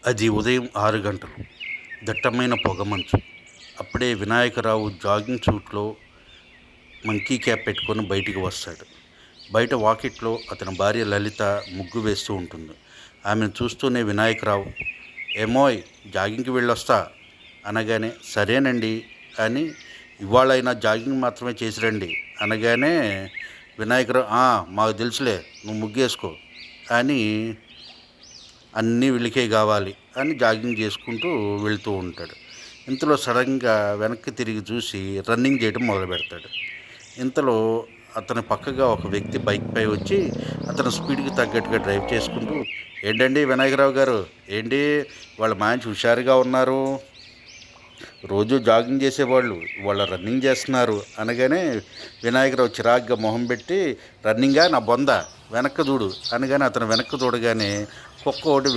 అది ఉదయం 6 గంటలు. దట్టమైన పొగమంచు. అప్పుడే వినాయకరావు జాగింగ్ సూట్‌లో మంకీ క్యాప్ పెట్టుకొని బయటికి వస్తాడు. బయట వాకిట్లో అతని భార్య లలిత ముగ్గు వేస్తూ ఉంటుంది. ఆమెను చూస్తూనే వినాయకరావు, "ఏమోయ్! జాగింగ్‌కి వెళ్ళొస్తా" అనగానే, "సరేనండి" అని, "ఇవాళైనా జాగింగ్ మాత్రమే చేసి రండి" అనగానే వినాయకరావు, మాకు తెలుసులే, నువ్వు ముగ్గేసుకో" అని, "అన్నీ వీళ్ళకే కావాలి" అని జాగింగ్ చేసుకుంటూ వెళ్తూ ఉంటాడు. ఇంతలో సడన్గా వెనక్కి తిరిగి చూసి రన్నింగ్ చేయడం మొదలుపెడతాడు. ఇంతలో అతని పక్కగా ఒక వ్యక్తి బైక్‌పై వచ్చి అతని స్పీడ్‌కి తగ్గట్టుగా డ్రైవ్ చేసుకుంటూ, "ఏంటండి వినాయకరావు గారు, ఏంటి ఇవాళ మంచి హుషారుగా ఉన్నారు? రోజు జాగింగ్ చేసేవాళ్ళు ఇవాళ రన్నింగ్ చేస్తున్నారు" అనగానే వినాయకరావు చిరాగ్గా మొహం పెట్టి, "రన్నింగా నా బొంద, వెనక్కి చూడు" అనగానే అతను వెనక్కి చూడగానే కుక్క ఒకటి